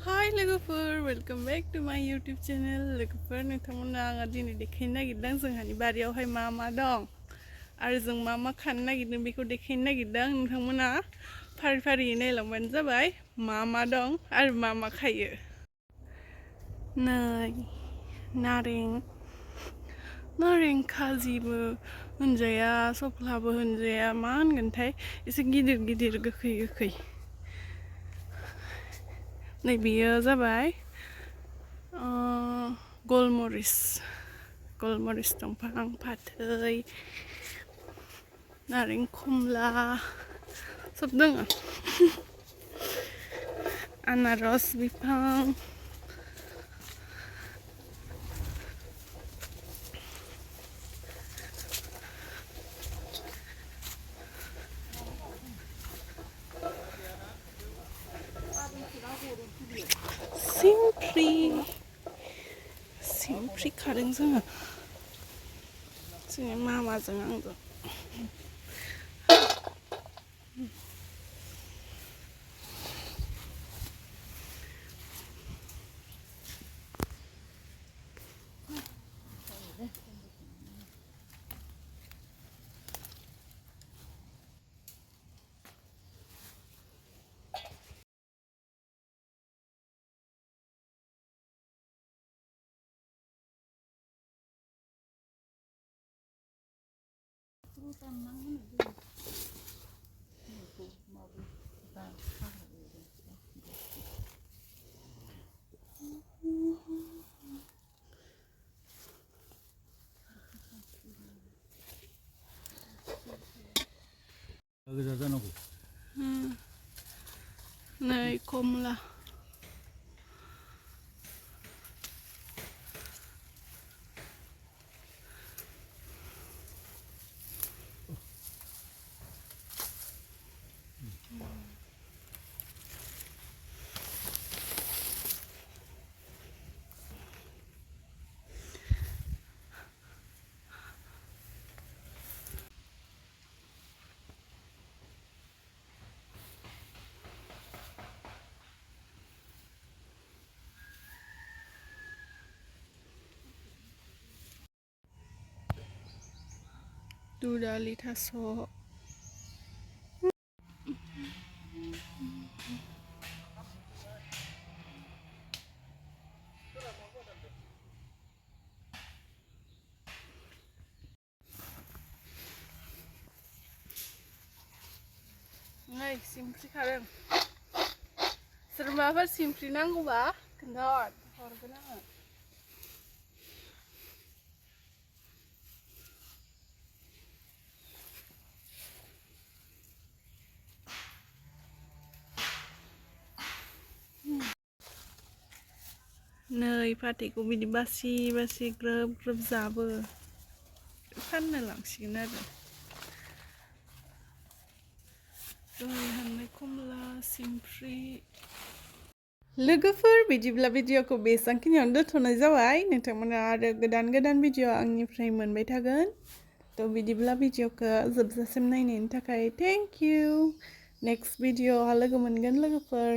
Hi Lwgw, welcome back to my YouTube channel. Lwgw नोंथांमोना आङो दिनै देखायनो नागिरदों जोंहानि बारियावहाय मा दं आरो जों मा खानो नागिरदों बेखौ देखायनो नागिरदों नोंथांमोना फारि फारियै नायलांबानो जाबाय मा दं आरो मा खायो। नै नारें खाजिबो होनजाया सफ्लाबो होनजाया मा होनगोनथाय एसे गिदिर गोखै नै बेयो जाबाय गलमरिस दंफां फाथै नारें खमला सब दङ आनारस बिफां सिमफ्रि खादों जोङो मामाजों आंजों नै खमला दुदालि थास' नै सिमफ्रि खादों सोरबाफोर सिमफ्रि नांगौबा खोन्थाहर हरगोन आङो नै फाथैखौ बिदि बासि ग्रोब जाबो फाननो लांसिगोन आरो दहाय हाननाय खमला सिमफ्रि लोगोफोर बिदिब्ला भिडिअखौ बेसांखिनियावनो दोनथ'नाय जाबाय नोंथांमोना आरो गोदान भिडिअ आंनिफ्राय मोनबाय थागोन थ' बिदिब्ला भिडिअखौ जोबजासिम नायनायनि थाखाय थेंक इउ नेक्स्ट भिडिअआव लोगो मोनगोन लोगोफोर